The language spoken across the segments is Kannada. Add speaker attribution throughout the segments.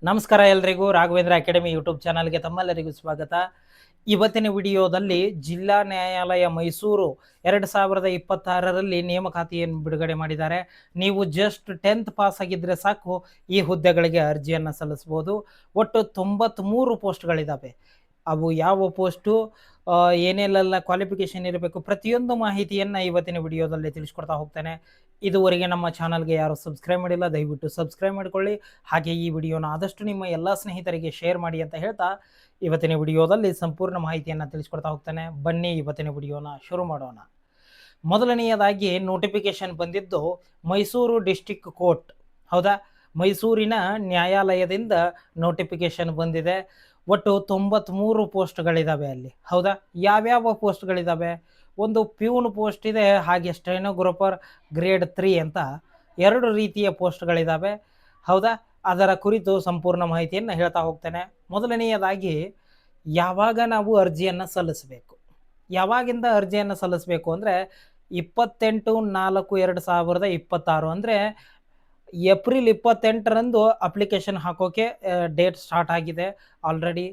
Speaker 1: ನಮಸ್ಕಾರ ಎಲ್ರಿಗೂ ರಾಘವೇಂದ್ರ ಅಕಾಡೆಮಿ ಯೂಟ್ಯೂಬ್ ಚಾನಲ್ಗೆ ತಮ್ಮೆಲ್ಲರಿಗೂ ಸ್ವಾಗತ. ಇವತ್ತಿನ ವಿಡಿಯೋದಲ್ಲಿ ಜಿಲ್ಲಾ ನ್ಯಾಯಾಲಯ ಮೈಸೂರು 2026ರಲ್ಲಿ ನೇಮಕಾತಿಯನ್ನು ಬಿಡುಗಡೆ ಮಾಡಿದ್ದಾರೆ. ನೀವು ಜಸ್ಟ್ 10th ಪಾಸ್ ಆಗಿದ್ರೆ ಸಾಕು ಈ ಹುದ್ದೆಗಳಿಗೆ ಅರ್ಜಿಯನ್ನು ಸಲ್ಲಿಸಬಹುದು. ಒಟ್ಟು 93 ಪೋಸ್ಟ್ಗಳಿದ್ದಾವೆ. ಅವು ಯಾವ ಪೋಸ್ಟು, ಏನೆಲ್ಲ ಕ್ವಾಲಿಫಿಕೇಶನ್ ಇರಬೇಕು, ಪ್ರತಿಯೊಂದು ಮಾಹಿತಿಯನ್ನು ಇವತ್ತಿನ ವಿಡಿಯೋದಲ್ಲಿ ತಿಳಿಸ್ಕೊಡ್ತಾ ಹೋಗ್ತೇನೆ. ಇದುವರೆಗೆ ನಮ್ಮ ಚಾನಲ್ಗೆ ಯಾರು ಸಬ್ಸ್ಕ್ರೈಬ್ ಮಾಡಿಲ್ಲ, ದಯವಿಟ್ಟು ಸಬ್ಸ್ಕ್ರೈಬ್ ಮಾಡಿಕೊಳ್ಳಿ. ಹಾಗೆ ಈ ವಿಡಿಯೋನ ಆದಷ್ಟು ನಿಮ್ಮ ಎಲ್ಲ ಸ್ನೇಹಿತರಿಗೆ ಶೇರ್ ಮಾಡಿ ಅಂತ ಹೇಳ್ತಾ ಇವತ್ತಿನ ವಿಡಿಯೋದಲ್ಲಿ ಸಂಪೂರ್ಣ ಮಾಹಿತಿಯನ್ನು ತಿಳಿಸ್ಕೊಡ್ತಾ ಹೋಗ್ತೇನೆ. ಬನ್ನಿ ಇವತ್ತಿನ ವಿಡಿಯೋನ ಶುರು ಮಾಡೋಣ. ಮೊದಲನೆಯದಾಗಿ ನೋಟಿಫಿಕೇಶನ್ ಬಂದಿದ್ದು ಮೈಸೂರು ಡಿಸ್ಟಿಕ್ ಕೋರ್ಟ್. ಹೌದಾ, ಮೈಸೂರಿನ ನ್ಯಾಯಾಲಯದಿಂದ ನೋಟಿಫಿಕೇಶನ್ ಬಂದಿದೆ. ಒಟ್ಟು 93 ಪೋಸ್ಟ್ಗಳಿದ್ದಾವೆ ಅಲ್ಲಿ. ಹೌದಾ, ಯಾವ್ಯಾವ ಪೋಸ್ಟ್ಗಳಿದ್ದಾವೆ? ಒಂದು ಪ್ಯೂನ್ ಪೋಸ್ಟ್ ಇದೆ, ಹಾಗೆ ಸ್ಟೆನೋಗ್ರಾಫರ್ ಗ್ರೇಡ್ 3 ಅಂತ 2 ರೀತಿಯ ಪೋಸ್ಟ್ಗಳಿದ್ದಾವೆ. ಹೌದಾ, ಅದರ ಕುರಿತು ಸಂಪೂರ್ಣ ಮಾಹಿತಿಯನ್ನು ಹೇಳ್ತಾ ಹೋಗ್ತೇನೆ. ಮೊದಲನೆಯದಾಗಿ ಯಾವಾಗ ನಾವು ಅರ್ಜಿಯನ್ನು ಸಲ್ಲಿಸಬೇಕು, ಯಾವಾಗಿಂದ ಅರ್ಜಿಯನ್ನು ಸಲ್ಲಿಸಬೇಕು ಅಂದರೆ 28/4/2026 ಅಂದರೆ ಏಪ್ರಿಲ್ 28ರಂದು ಅಪ್ಲಿಕೇಶನ್ ಹಾಕೋಕೆ ಡೇಟ್ ಸ್ಟಾರ್ಟ್ ಆಗಿದೆ ಆಲ್ರೆಡಿ.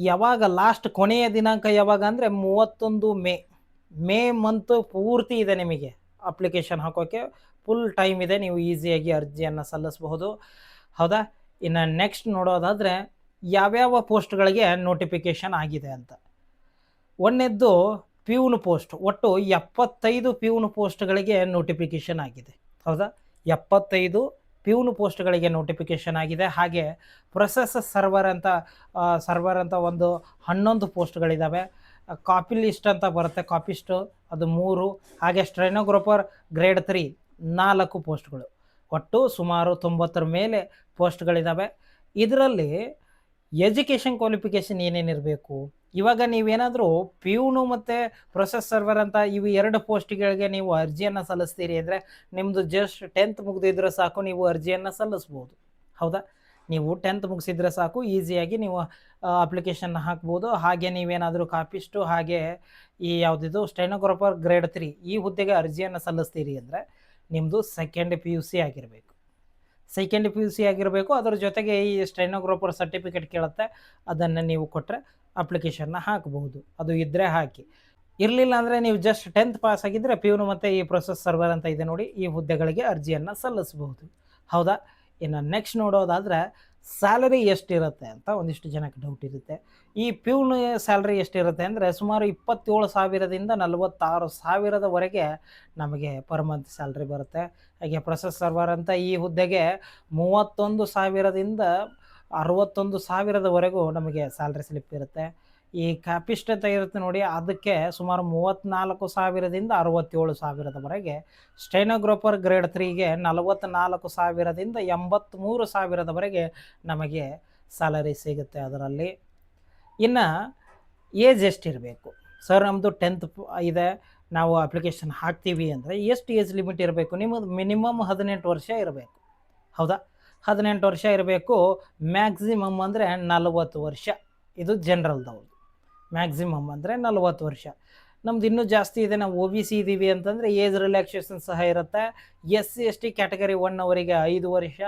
Speaker 1: ಯಾವಾಗ ಲಾಸ್ಟ್ ಕೊನೆಯ ದಿನಾಂಕ ಯಾವಾಗ ಅಂದರೆ 31 ಮೇ ಮಂತ್ ಪೂರ್ತಿ ಇದೆ ನಿಮಗೆ ಅಪ್ಲಿಕೇಶನ್ ಹಾಕೋಕೆ. ಫುಲ್ ಟೈಮ್ ಇದೆ, ನೀವು ಈಸಿಯಾಗಿ ಅರ್ಜಿಯನ್ನು ಸಲ್ಲಿಸಬಹುದು. ಹೌದಾ, ಇನ್ನು ನೆಕ್ಸ್ಟ್ ನೋಡೋದಾದರೆ ಯಾವ್ಯಾವ ಪೋಸ್ಟ್ಗಳಿಗೆ ನೋಟಿಫಿಕೇಶನ್ ಆಗಿದೆ ಅಂತ. ಒಂದನೇದ್ದು ಪ್ಯೂನ್ ಪೋಸ್ಟ್. ಒಟ್ಟು 75 ಪ್ಯೂನ್ ಪೋಸ್ಟ್ಗಳಿಗೆ ನೋಟಿಫಿಕೇಶನ್ ಆಗಿದೆ. ಹೌದಾ, 75 ಪ್ಯೂನ್ ಪೋಸ್ಟ್ಗಳಿಗೆ ನೋಟಿಫಿಕೇಶನ್ ಆಗಿದೆ. ಹಾಗೆ ಪ್ರೊಸೆಸ್ ಸರ್ವರ್ ಅಂತ ಒಂದು 11 ಪೋಸ್ಟ್ಗಳಿದ್ದಾವೆ. ಕಾಪಿ ಲಿಸ್ಟ್ ಅಂತ ಬರುತ್ತೆ, ಕಾಪಿಸ್ಟು ಅದು 3. ಹಾಗೆ ಸ್ಟೆನೋಗ್ರಾಫರ್ ಗ್ರೇಡ್ 3 4 ಪೋಸ್ಟ್ಗಳು. ಒಟ್ಟು ಸುಮಾರು 90 ಮೇಲೆ ಪೋಸ್ಟ್ಗಳಿದ್ದಾವೆ. ಇದರಲ್ಲಿ ಎಜುಕೇಷನ್ ಕ್ವಾಲಿಫಿಕೇಷನ್ ಏನೇನಿರಬೇಕು? ಇವಾಗ ನೀವೇನಾದರೂ ಪ್ಯೂನು ಮತ್ತು ಪ್ರೊಸೆಸ್ ಸರ್ವರ್ ಅಂತ ಇವು 2 ಪೋಸ್ಟ್ಗಳಿಗೆ ನೀವು ಅರ್ಜಿಯನ್ನು ಸಲ್ಲಿಸ್ತೀರಿ ಅಂದರೆ ನಿಮ್ಮದು ಜಸ್ಟ್ 10th ಮುಗಿದಿದ್ರೆ ಸಾಕು, ನೀವು ಅರ್ಜಿಯನ್ನು ಸಲ್ಲಿಸ್ಬೋದು. ಹೌದಾ, ನೀವು 10th ಮುಗಿಸಿದ್ರೆ ಸಾಕು, ಈಸಿಯಾಗಿ ನೀವು ಅಪ್ಲಿಕೇಶನ್ ಹಾಕ್ಬೋದು. ಹಾಗೆ ನೀವೇನಾದರೂ ಕಾಪಿಸ್ಟು ಹಾಗೆ ಈ ಯಾವುದಿದು ಸ್ಟೆನೋಗ್ರಾಫರ್ ಗ್ರೇಡ್ 3 ಈ ಹುದ್ದೆಗೆ ಅರ್ಜಿಯನ್ನು ಸಲ್ಲಿಸ್ತೀರಿ ಅಂದರೆ ನಿಮ್ಮದು ಸೆಕೆಂಡ್ PUC ಆಗಿರಬೇಕು. ಸೆಕೆಂಡ್ PUC ಆಗಿರಬೇಕು. ಅದರ ಜೊತೆಗೆ ಈ ಸ್ಟೆನೋಗ್ರಾಫರ್ ಸರ್ಟಿಫಿಕೇಟ್ ಕೇಳುತ್ತೆ, ಅದನ್ನು ನೀವು ಕೊಟ್ಟರೆ ಅಪ್ಲಿಕೇಶನ್ನ ಹಾಕಬಹುದು. ಅದು ಇದ್ದರೆ ಹಾಕಿ, ಇರಲಿಲ್ಲ ಅಂದರೆ ನೀವು ಜಸ್ಟ್ 10th ಪಾಸ್ ಆಗಿದ್ದರೆ ಪ್ಯೂನು ಮತ್ತು ಈ ಪ್ರೊಸೆಸ್ ಸರ್ವರ್ ಅಂತ ಇದೆ ನೋಡಿ, ಈ ಹುದ್ದೆಗಳಿಗೆ ಅರ್ಜಿಯನ್ನು ಸಲ್ಲಿಸಬಹುದು. ಹೌದಾ, ಇನ್ನು ನೆಕ್ಸ್ಟ್ ನೋಡೋದಾದರೆ ಸ್ಯಾಲರಿ ಎಷ್ಟಿರುತ್ತೆ ಅಂತ ಒಂದಿಷ್ಟು ಜನಕ್ಕೆ ಡೌಟ್ ಇರುತ್ತೆ. ಈ ಪ್ಯೂನ್ ಸ್ಯಾಲ್ರಿ ಎಷ್ಟಿರುತ್ತೆ ಅಂದರೆ ಸುಮಾರು 27,000ದಿಂದ 46,000ವರೆಗೆ ನಮಗೆ ಪರ್ ಮಂತ್ ಸ್ಯಾಲ್ರಿ ಬರುತ್ತೆ. ಹಾಗೆ ಪ್ರೊಸೆಸ್ ಸರ್ವರ್ ಅಂತ ಈ ಹುದ್ದೆಗೆ 31,000ದಿಂದ 61,000ವರೆಗೂ ನಮಗೆ ಸ್ಯಾಲ್ರಿ ಸ್ಲಿಪ್ ಇರುತ್ತೆ. ಈ ಕ್ಯಾಪಿಸ್ಟ್ ಅಂತ ಇರುತ್ತೆ ನೋಡಿ, ಅದಕ್ಕೆ ಸುಮಾರು 34,000ದಿಂದ 67,000ವರೆಗೆ. ಸ್ಟೆನೋಗ್ರಾಫರ್ ಗ್ರೇಡ್ 3ಗೆ 44,000ದಿಂದ 83,000ವರೆಗೆ ನಮಗೆ ಸ್ಯಾಲರಿ ಸಿಗುತ್ತೆ ಅದರಲ್ಲಿ. ಇನ್ನು ಏಜ್ ಎಷ್ಟಿರಬೇಕು? ಸರ್ ನಮ್ಮದು 10th ಇದೆ, ನಾವು ಅಪ್ಲಿಕೇಶನ್ ಹಾಕ್ತೀವಿ ಅಂದರೆ ಎಷ್ಟು ಏಜ್ ಲಿಮಿಟ್ ಇರಬೇಕು? ನಿಮ್ಮದು ಮಿನಿಮಮ್ 18 ವರ್ಷ ಇರಬೇಕು. ಹೌದಾ, 18 ವರ್ಷ ಇರಬೇಕು. ಮ್ಯಾಕ್ಸಿಮಮ್ ಅಂದರೆ 40 ವರ್ಷ. ಇದು ಜನರಲ್ದವ್ರು. ಮ್ಯಾಕ್ಸಿಮಮ್ ಅಂದರೆ 40 ವರ್ಷ. ನಮ್ದು ಇನ್ನೂ ಜಾಸ್ತಿ ಇದೆ, ನಾವು OBC ಇದ್ದೀವಿ ಅಂತಂದರೆ ಏಜ್ ರಿಲ್ಯಾಕ್ಸೇಷನ್ ಸಹ ಇರುತ್ತೆ. SC/ST ಕ್ಯಾಟಗರಿ 1 ಅವರಿಗೆ 5 ವರ್ಷ.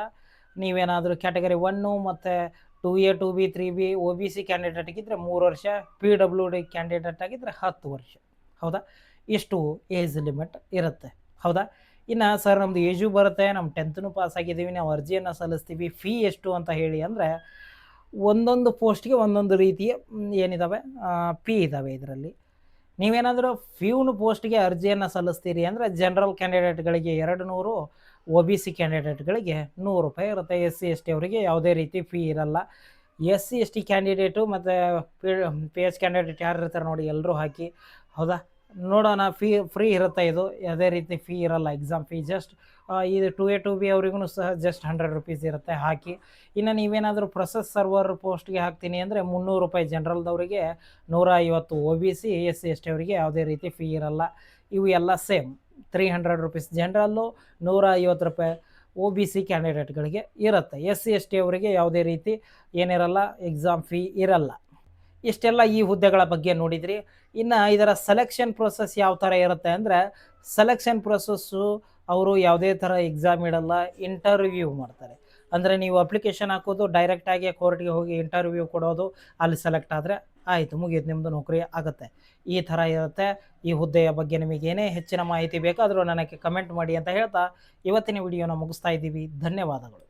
Speaker 1: ನೀವೇನಾದರೂ ಕ್ಯಾಟಗರಿ 1 ಮತ್ತು 2A 2B 3B OBC candidate ಆಗಿದ್ದರೆ 3 ವರ್ಷ, PWD ಕ್ಯಾಂಡಿಡೇಟ್ ಆಗಿದ್ದರೆ 10 ವರ್ಷ. ಹೌದಾ, ಇಷ್ಟು ಏಜ್ ಲಿಮಿಟ್ ಇರುತ್ತೆ. ಹೌದಾ, ಇನ್ನು ಸರ್ ನಮ್ಮದು ಏಜು ಬರುತ್ತೆ, ನಮ್ಮ 10th ಪಾಸ್ ಆಗಿದ್ದೀವಿ, ನಾವು ಅರ್ಜಿಯನ್ನು ಸಲ್ಲಿಸ್ತೀವಿ, ಫೀ ಎಷ್ಟು ಅಂತ ಹೇಳಿ ಅಂದರೆ ಒಂದೊಂದು ಪೋಸ್ಟ್ಗೆ ಒಂದೊಂದು ರೀತಿಯ ಏನಿದ್ದಾವೆ ಫೀ ಇದ್ದಾವೆ. ಇದರಲ್ಲಿ ನೀವೇನಾದರೂ ಪ್ಯೂನ್ ಪೋಸ್ಟ್ಗೆ ಅರ್ಜಿಯನ್ನು ಸಲ್ಲಿಸ್ತೀರಿ ಅಂದರೆ ಜನರಲ್ ಕ್ಯಾಂಡಿಡೇಟ್ಗಳಿಗೆ 200, OBC ಕ್ಯಾಂಡಿಡೇಟ್ಗಳಿಗೆ 100 ರೂಪಾಯಿ ಇರುತ್ತೆ. SC/ST ಅವರಿಗೆ ಯಾವುದೇ ರೀತಿ ಫೀ ಇರಲ್ಲ. SC/ST ಕ್ಯಾಂಡಿಡೇಟು ಮತ್ತು PH ಕ್ಯಾಂಡಿಡೇಟ್ ಯಾರು ಇರ್ತಾರೆ ನೋಡಿ, ಎಲ್ಲರೂ ಹಾಕಿ. ಹೌದಾ, ನೋಡೋಣ. ಫ್ರೀ ಇರುತ್ತೆ, ಇದು ಯಾವುದೇ ರೀತಿ ಫೀ ಇರಲ್ಲ. ಎಕ್ಸಾಮ್ ಫೀ ಜಸ್ಟ್ ಇದು 2A 2B ಅವ್ರಿಗೂ ಸಹ ಜಸ್ಟ್ 100 ರೂಪೀಸ್ ಇರುತ್ತೆ, ಹಾಕಿ. ಇನ್ನು ನೀವೇನಾದರೂ ಪ್ರೊಸೆಸ್ ಸರ್ವರ್ ಪೋಸ್ಟ್ಗೆ ಹಾಕ್ತೀನಿ ಅಂದರೆ 300 ರೂಪಾಯಿ ಜನರಲ್ದವರಿಗೆ, 150 OBC, SC/ST ಅವರಿಗೆ ಯಾವುದೇ ರೀತಿ ಫೀ ಇರಲ್ಲ. ಇವು ಎಲ್ಲ ಸೇಮ್ 300 ರೂಪೀಸ್ ಜನರಲ್ಲು, 150 ರೂಪಾಯಿ OBC ಕ್ಯಾಂಡಿಡೇಟ್ಗಳಿಗೆ ಇರುತ್ತೆ. SC/ST ಅವರಿಗೆ ಯಾವುದೇ ರೀತಿ ಏನಿರಲ್ಲ, ಎಕ್ಸಾಮ್ ಫೀ ಇರಲ್ಲ. ಇಷ್ಟೆಲ್ಲ ಈ ಹುದ್ದೆಗಳ ಬಗ್ಗೆ ನೋಡಿದ್ರಿ. ಇನ್ನು ಇದರ ಸೆಲೆಕ್ಷನ್ ಪ್ರೊಸೆಸ್ ಯಾವ ಥರ ಇರುತ್ತೆ ಅಂದರೆ, ಸೆಲೆಕ್ಷನ್ ಪ್ರೊಸೆಸ್ಸು ಅವರು ಯಾವುದೇ ಥರ ಎಕ್ಸಾಮ್ ಇಡಲ್ಲ, ಇಂಟರ್ವ್ಯೂ ಮಾಡ್ತಾರೆ. ಅಂದರೆ ನೀವು ಅಪ್ಲಿಕೇಶನ್ ಹಾಕೋದು ಡೈರೆಕ್ಟಾಗಿ ಕೋರ್ಟ್ಗೆ ಹೋಗಿ ಇಂಟರ್ವ್ಯೂ ಕೊಡೋದು, ಅಲ್ಲಿ ಸೆಲೆಕ್ಟ್ ಆದರೆ ಆಯಿತು, ಮುಗೀತು, ನಿಮ್ಮದು ನೌಕರಿ ಆಗುತ್ತೆ. ಈ ಥರ ಇರುತ್ತೆ. ಈ ಹುದ್ದೆಯ ಬಗ್ಗೆ ನಿಮಗೇನೇ ಹೆಚ್ಚಿನ ಮಾಹಿತಿ ಬೇಕಾದರೂ ನನಗೆ ಕಮೆಂಟ್ ಮಾಡಿ ಅಂತ ಹೇಳ್ತಾ ಇವತ್ತಿನ ವಿಡಿಯೋನ ಮುಗಿಸ್ತಾ ಇದ್ದೀವಿ. ಧನ್ಯವಾದಗಳು.